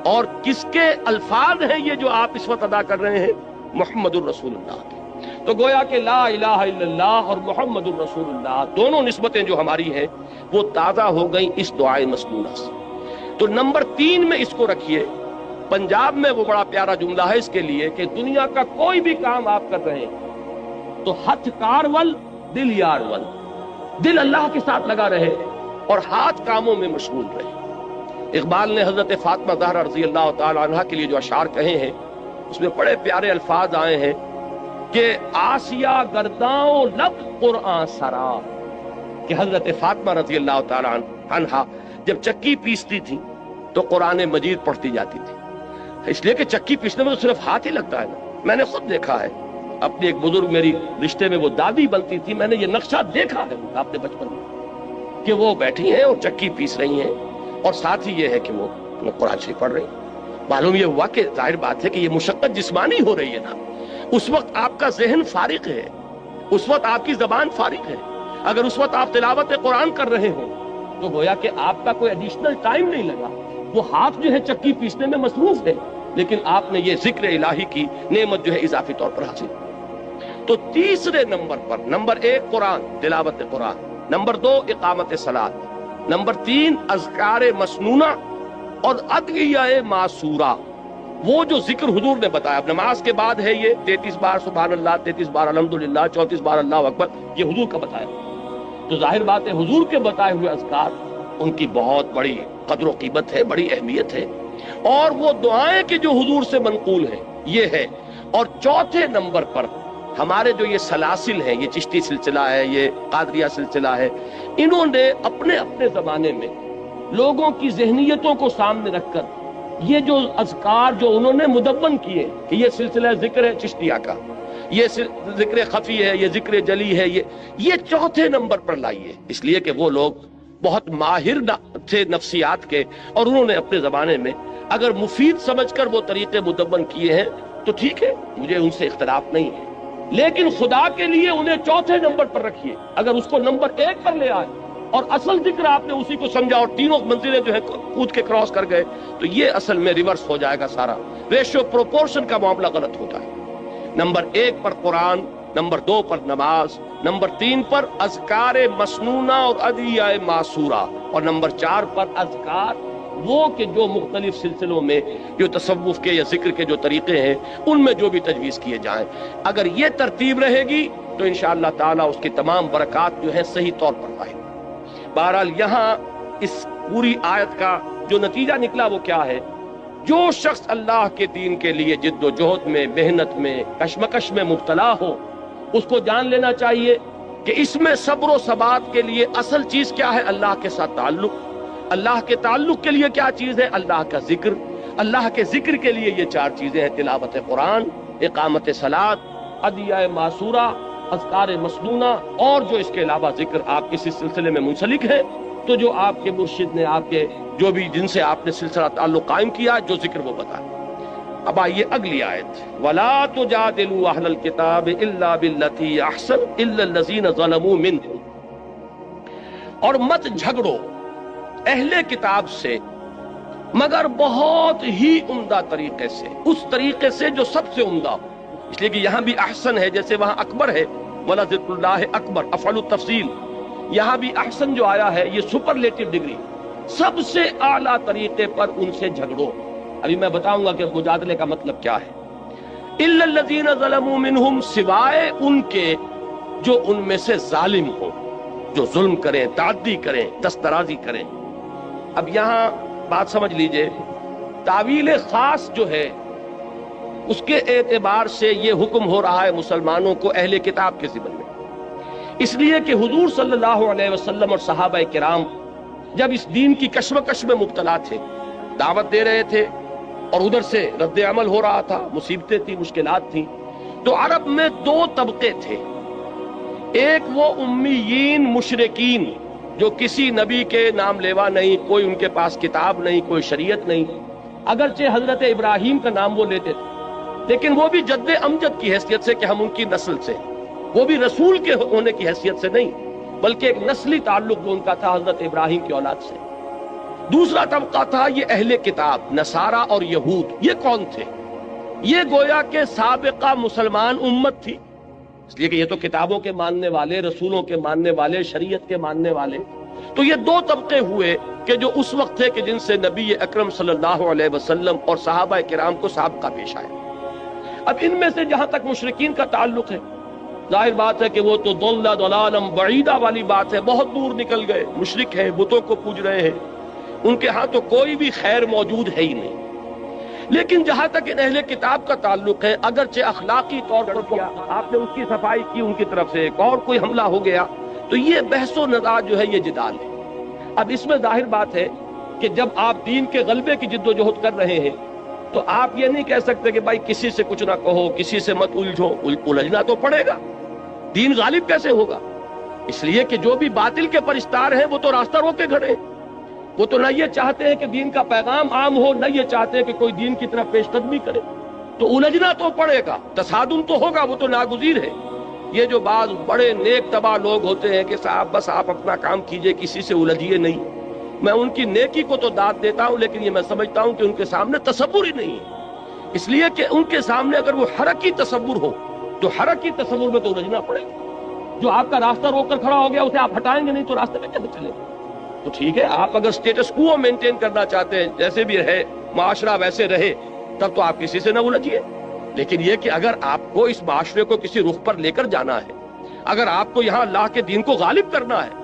اور کس کے الفاظ ہیں یہ جو آپ اس وقت ادا کر رہے ہیں؟ محمد الرسول اللہ کے۔ تو گویا کہ لا الہ الا اللہ اور محمد الرسول اللہ دونوں نسبتیں جو ہماری ہیں وہ تازہ ہو گئیں اس دعائے مسنونہ سے۔ تو نمبر 3 میں اس کو رکھیے۔ پنجاب میں وہ بڑا پیارا جملہ ہے اس کے لیے کہ دنیا کا کوئی بھی کام آپ کر رہے ہیں تو ہتھ کار ول دل یار ول، دل اللہ کے ساتھ لگا رہے اور ہاتھ کاموں میں مشغول رہے۔ اقبال نے حضرت فاطمہ زہرا رضی اللہ تعالی عنہا کے لیے جو اشعار کہے ہیں اس میں بڑے پیارے الفاظ آئے ہیں کہ آسیہ گرداں لب قرآن سرا، کہ حضرت فاطمہ رضی اللہ تعالی عنہا جب چکی پیستی تھی تو قرآن مجید پڑھتی جاتی تھی، اس لیے کہ چکی پیسنے میں تو صرف ہاتھ ہی لگتا ہے نا۔ میں نے خود دیکھا ہے، اپنی ایک بزرگ میری رشتے میں وہ دادی بنتی تھی، میں نے یہ نقشہ دیکھا ہے اپنے بچپن میں کہ وہ بیٹھی ہیں اور چکی پیس رہی ہیں، اور ساتھ ہی یہ ہے کہ وہ قرآن شریف پڑھ رہی ہیں۔ معلوم یہ ہوا کہ ظاہر بات ہے کہ یہ مشقت جسمانی ہو رہی ہے نا، اس وقت آپ کا ذہن فارغ ہے، اس وقت آپ کی زبان فارغ ہے۔ اگر اس وقت آپ تلاوت قرآن کر رہے ہو تو گویا کہ آپ کا کوئی ایڈیشنل ٹائم نہیں لگا، وہ ہاتھ جو ہے چکی پیسنے میں مصروف ہے، لیکن آپ نے یہ ذکر الہی کی نعمت جو ہے اضافی طور پر حاصل۔ تو تیسرے نمبر پر، نمبر 1 قرآن، تلاوت قرآن، نمبر 2 اقامت صلاۃ، نمبر 3 اذکار مسنونہ اور ادعیہ معصورہ، وہ جو ذکر حضور نے بتایا۔ اب نماز کے بعد ہے یہ 33 بار سبحان اللہ، 33 بار الحمدللہ، 34 بار اللہ اکبر، یہ حضور کا بتایا۔ تو ظاہر بات ہے حضور کے بتائے ہوئے اذکار، ان کی بہت بڑی قدر و قیمت ہے، بڑی اہمیت ہے، اور وہ دعائیں کہ جو حضور سے منقول ہیں یہ ہے۔ اور چوتھے نمبر پر ہمارے جو یہ سلاسل ہیں، یہ چشتی سلسلہ ہے، یہ قادریہ سلسلہ ہے، انہوں نے اپنے اپنے زمانے میں لوگوں کی ذہنیتوں کو سامنے رکھ کر یہ جو اذکار جو انہوں نے مدون کیے کہ یہ سلسلہ ذکر ہے چشتیہ کا، یہ ذکر خفی ہے، یہ ذکر جلی ہے، یہ چوتھے نمبر پر لائیے، اس لیے کہ وہ لوگ بہت ماہر تھے نفسیات کے، اور انہوں نے اپنے زمانے میں اگر مفید سمجھ کر وہ طریقے مدون کیے ہیں تو ٹھیک ہے، مجھے ان سے اختلاف نہیں ہے، لیکن خدا کے لیے انہیں چوتھے نمبر پر رکھیے۔ اگر اس کو نمبر 1 پر لے آئے اور اصل ذکر آپ نے اسی کو سمجھا اور تینوں منزلیں جو ہے کود کے کراس کر گئے تو یہ اصل میں ریورس ہو جائے گا، سارا ریشو پروپورشن کا معاملہ غلط ہوتا ہے۔ نمبر 1 پر قرآن، نمبر 2 پر نماز، نمبر 3 پر اذکار مسنونہ اور ادعیہ معصورہ، اور نمبر 4 پر اذکار وہ کہ جو مختلف سلسلوں میں جو تصوف کے یا ذکر کے جو طریقے ہیں ان میں جو بھی تجویز کیے جائیں۔ اگر یہ ترتیب رہے گی تو انشاءاللہ تعالی اس کی تمام برکات جو ہے صحیح طور پر پائے۔ بہرحال یہاں اس پوری آیت کا جو نتیجہ نکلا وہ کیا ہے؟ جو شخص اللہ کے دین کے لیے جد و جہد میں، محنت میں، کشمکش میں مبتلا ہو، اس کو جان لینا چاہیے کہ اس میں صبر و ثبات کے لیے اصل چیز کیا ہے؟ اللہ کے ساتھ تعلق۔ اللہ کے تعلق کے لیے کیا چیز ہے؟ اللہ کا ذکر۔ اللہ کے ذکر کے لیے یہ 4 چیزیں ہیں: تلاوت قرآن، اقامت صلاۃ، ادعیہ معصورہ، اذکار مسنونہ، اور جو اس کے علاوہ ذکر آپ کسی سلسلے میں منسلک ہے تو جو آپ کے مرشد نے، آپ کے جو بھی جن سے آپ نے سلسلہ تعلق قائم کیا، جو ذکر وہ بتائے۔ اب آئیے اگلی آیت، وَلَا تُجَادِلُوا أَهْلَ الْكِتَابِ إِلَّا بِالَّتِي أَحْسَنُ إِلَّا الَّذِينَ ظَلَمُوا مِنْهُمْ، اور مت جھگڑو اہل کتاب سے مگر بہت ہی عمدہ طریقے سے، اس طریقے سے جو سب سے عمدہ ہو۔ اس لیے کہ یہاں بھی احسن ہے، جیسے وہاں اکبر ہے، وَلَذِكْرُ اللَّهِ أَكْبَرُ، افعل التفصیل، یہاں بھی احسن جو آیا ہے یہ سپرلیٹو ڈگری، سب سے اعلیٰ طریقے پر ان سے جھگڑو۔ ابھی میں بتاؤں گا کہ مجادلے کا مطلب کیا ہے۔ إِلَّا الَّذِينَ ظَلَمُوا مِنْهُمْ، سوائے ان کے جو ان میں سے ظالم ہوں، جو ظلم کریں، تعدی کریں، دسترازی کریں۔ اب یہاں بات سمجھ لیجئے، تعویل خاص جو ہے اس کے اعتبار سے یہ حکم ہو رہا ہے مسلمانوں کو اہل کتاب کے ضمن میں، اس لیے کہ حضور صلی اللہ علیہ وسلم اور صحابہ کرام جب اس دین کی کشمکش میں مبتلا تھے، دعوت دے رہے تھے اور ادھر سے رد عمل ہو رہا تھا، مصیبتیں تھیں، مشکلات تھیں، تو عرب میں 2 طبقے تھے۔ ایک وہ امیین مشرکین جو کسی نبی کے نام لیوا نہیں، کوئی ان کے پاس کتاب نہیں، کوئی شریعت نہیں، اگرچہ حضرت ابراہیم کا نام وہ لیتے تھے لیکن وہ بھی جد امجد کی حیثیت سے کہ ہم ان کی نسل سے، وہ بھی رسول کے ہونے کی حیثیت سے نہیں، بلکہ ایک نسلی تعلق جو ان کا تھا حضرت ابراہیم کی اولاد سے۔ دوسرا طبقہ تھا یہ اہل کتاب، نصارہ اور یہود۔ یہ کون تھے؟ یہ گویا کہ سابقہ مسلمان امت تھی، اس لیے کہ یہ تو کتابوں کے ماننے والے، رسولوں کے ماننے والے، شریعت کے ماننے والے۔ تو یہ 2 طبقے ہوئے کہ جو اس وقت تھے کہ جن سے نبی اکرم صلی اللہ علیہ وسلم اور صحابہ کرام کو سابقہ پیش آیا۔ اب ان میں سے جہاں تک مشرکین کا تعلق ہے، ظاہر بات ہے کہ وہ تو ضلالا بعیدہ والی بات ہے، بہت دور نکل گئے، مشرک ہیں، بتوں کو پوج رہے ہیں، ان کے ہاں تو کوئی بھی خیر موجود ہے ہی نہیں۔ لیکن جہاں تک ان اہل کتاب کا تعلق ہے، اگرچہ اخلاقی طور پر کیا آپ نے اس کی صفائی کی ان کی طرف سے، ایک اور کوئی حملہ ہو گیا، تو یہ بحث و نزاع جو ہے یہ جدال ہے۔ اب اس میں ظاہر بات ہے کہ جب آپ دین کے غلبے کی جد و جہد کر رہے ہیں تو آپ یہ نہیں کہہ سکتے کہ بھائی کسی سے کچھ نہ کہو، کسی سے مت الجھو، الجھنا تو پڑے گا، دین غالب کیسے ہوگا؟ اس لیے کہ جو بھی باطل کے پرستار ہیں وہ تو راستہ روک کے کھڑے ہیں، وہ تو نہ یہ چاہتے ہیں کہ دین کا پیغام عام ہو، نہ یہ چاہتے ہیں کہ کوئی دین کی طرف پیش قدمی کرے، تو الجھنا تو پڑے گا، تصادم تو ہوگا، وہ تو ناگزیر ہے۔ یہ جو بعض بڑے نیک طبع لوگ ہوتے ہیں کہ صاحب بس آپ اپنا کام کیجئے، کسی سے الجھیے نہیں، میں ان کی نیکی کو تو داد دیتا ہوں، لیکن یہ میں سمجھتا ہوں کہ ان کے سامنے تصور ہی نہیں ہے، اس لیے کہ ان کے سامنے اگر وہ حرکی تصور ہو تو حرکی تصور میں تو الجھنا پڑے گا۔ جو آپ کا راستہ روک کر کھڑا ہو گیا اسے آپ ہٹائیں گے نہیں تو راستے میں کیسے چلیں گے؟ تو ٹھیک ہے، آپ اگر سٹیٹس کو مینٹین کرنا چاہتے ہیں، جیسے بھی رہے معاشرہ ویسے رہے، تب تو آپ کسی سے نہ الجھیے، لیکن یہ کہ اگر آپ کو اس معاشرے کو کسی رخ پر لے کر جانا ہے، اگر آپ کو یہاں اللہ کے دین کو غالب کرنا ہے،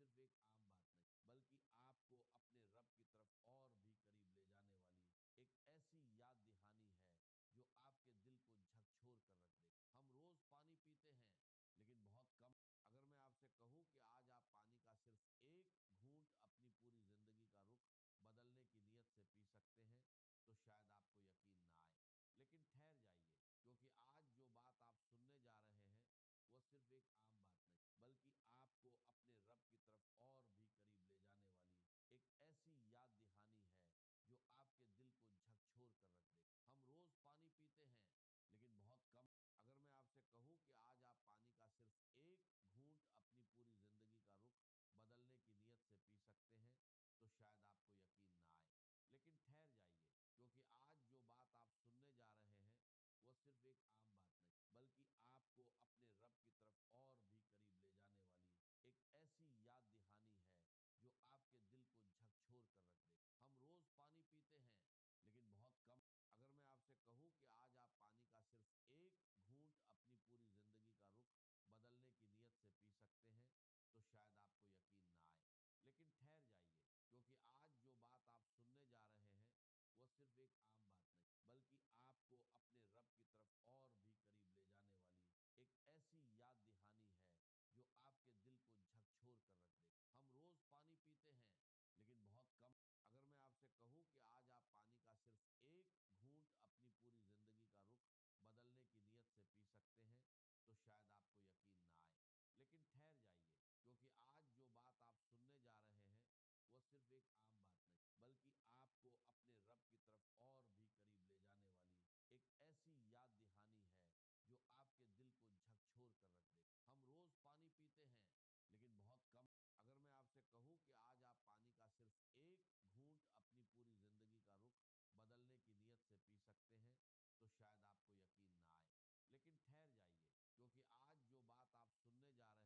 صرف ایک عام بات نہیں، بلکہ آپ کو اپنے رب کی طرف اور بھی قریب لے جانے والی ایک ایسی یاد دہانی ہے جو آپ کے دل کو جھکجھور کر رکھ دے۔ ہم روز پانی پیتے ہیں لیکن بہت کم۔ اگر میں آپ سے کہوں کہ آج آپ پانی کا صرف ایک گھونٹ اپنی پوری زندگی کا رخ بدلنے کی نیت سے پی سکتے ہیں تو شاید آپ کو یقین نہ آئے، لیکن ٹھہر جائیے، کیونکہ آج جو بات آپ سننے جا رہے ہیں وہ صرف ایک عام بات نہیں، بلکہ آپ کو اپنے رب کی طرف اور بھی قریب لے جانے والی ایک ایسی یاد دہانی ہے جو آپ کے دل کو جھکجھور کر رکھ دے۔ ہم روز پانی پیتے ہیں لیکن بہت کم۔ اگر میں آپ سے کہوں کہ آج آپ پانی کا صرف ایک گھونٹ اپنی پوری زندگی کا رخ بدلنے کی نیت سے پی سکتے ہیں تو شاید آپ کو یقین نہ آئے، لیکن ٹھہر جائیے، کیونکہ آج جو بات آپ سننے جا رہے ہیں وہ صرف ایک عام بات نہیں، بلکہ آپ کو اپنے رب کی طرف اور بھی قریب لے جانے والی ایک ایسی یاد دہانی ہے جو آپ کے دل کو جھکجھور کر رکھ دے۔ ہم روز پانی پیتے ہیں لیکن بہت کم۔ اگر میں آپ سے کہوں کہ آج آپ پانی کا صرف ایک گھونٹ اپنی پوری زندگی کا رخ بدلنے کی نیت سے پی سکتے ہیں تو شاید آپ کو یقین نہ آئے، لیکن ٹھہر جائیے، کیونکہ آج جو بات آپ سننے جا رہے ہیں وہ صرف ایک عام بات نہیں، بلکہ آپ کو اپنے رب کی طرف اور بھی قریب لے جانے والی ایک ایسی یاد دہانی ہے جو آپ کے دل کو جھکجھور کر رکھ دے۔ ہم روز پانی پیتے ہیں لیکن بہت کم۔ اگر میں آپ سے کہوں کہ آج آپ پانی کا صرف ایک گھونٹ اپنی پوری زندگی کا رخ بدلنے کی نیت سے پی سکتے ہیں تو شاید آپ کو یقین نہ آئے، لیکن ٹھہر جائیے، کیونکہ آج جو بات آپ سننے جا رہے ہیں وہ صرف ایک عام بات نہیں، بلکہ آپ کو اپنے رب کی طرف اور بھی قریب لے جانے والی ایک ایسی یاد دہانی ہے جو آپ کے دل کو جھکجھور کر رکھ دے۔ ہم روز پانی پیتے ہیں لیکن بہت کم۔ اگر میں آپ سے کہوں کہ آج آپ پانی کا صرف ایک گھونٹ اپنی پوری زندگی کا رخ بدلنے کی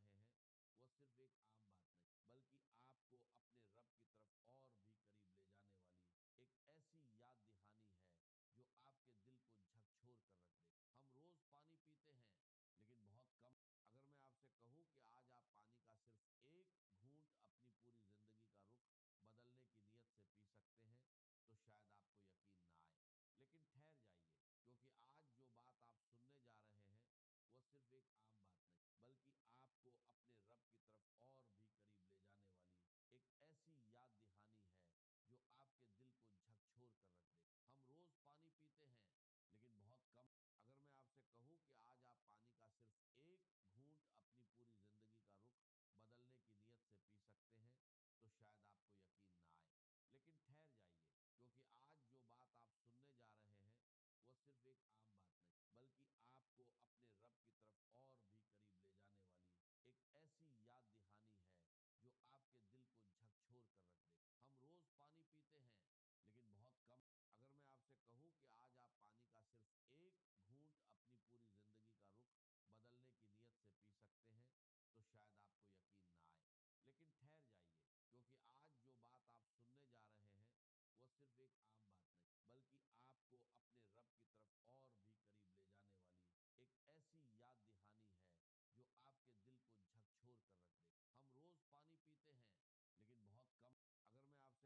نیت سے پی سکتے ہیں تو شاید آپ کو یقین نہ آئے، لیکن ٹھہر جائیے، کیونکہ آج جو بات آپ سننے جا رہے ہیں وہ صرف ایک عام بات نہیں، بلکہ آپ کو اپنے رب کی طرف اور بھی قریب لے جانے والی ایک ایسی یاد دہانی ہے جو آپ کے دل کو جھکجھور کر رکھ دے۔ ہم روز پانی پیتے ہیں لیکن بہت کم۔ اگر میں آپ سے کہوں کہ آج آپ پانی کا صرف ایک گھونٹ اپنی پوری زندگی کا رخ بدلنے کی نیت سے پی سکتے ہیں تو شاید آپ کو یقین نہ آئے، لیکن ٹھہر جائیے، کیونکہ آج جو بات آپ سننے جا رہے ہیں وہ صرف ایک عام بات نہیں، بلکہ آپ کو اپنے رب کی طرف اور بھی قریب لے جانے والی ایک ایسی یاد دہانی ہے جو آپ کے دل کو جھکجھور کر رکھ دے۔ ہم روز پانی پیتے ہیں لیکن بہت کم۔ اگر میں آپ سے کہوں کہ آج آپ پانی کا صرف ایک گھونٹ اپنی پوری زندگی کا رخ بدلنے کی نیت سے پی سکتے ہیں تو شاید آپ کو یقین نہ آئے، لیکن ٹھہر جائیے، کیونکہ آج جو بات آپ سننے جا رہے ہیں وہ صرف ایک عام بات نہیں، بلکہ آپ کو اپنے رب کی طرف اور بھی قریب لے جانے والی ایک ایسی یاد دہانی ہے جو آپ کے دل کو جھکجھور کر رکھ دے۔ ہم روز پانی پیتے ہیں لیکن بہت کم۔ اگر میں آپ سے کہوں کہ آج آپ پانی کا صرف ایک گھونٹ اپنی پوری زندگی کا رخ بدلنے کی نیت سے پی سکتے ہیں تو شاید آپ کو یقین نہ آئے، لیکن ٹھہر جائیے، کیونکہ آج جو بات آپ سننے جا رہے ہیں وہ صرف ایک عام بات نہیں، بلکہ آپ کو اپنے رب کی طرف اور بھی قریب لے جانے والی ایک ایسی یاد دہانی ہے جو آپ کے دل کو جھکجھور کر رکھ دے۔ ہم روز پانی پیتے ہیں لیکن بہت کم۔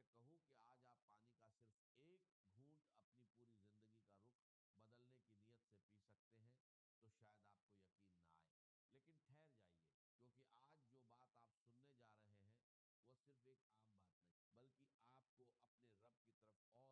اگر میں آپ سے کہوں کہ آج آپ پانی کا صرف ایک گھونٹ اپنی پوری زندگی کا رخ بدلنے کی نیت سے پی سکتے ہیں تو شاید آپ کو یقین نہ آئے، لیکن ٹھہر جائیے، کیونکہ آج جو بات آپ سننے جا رہے ہیں وہ صرف ایک عام بات نہیں، بلکہ آپ کو اپنے رب کی طرف اور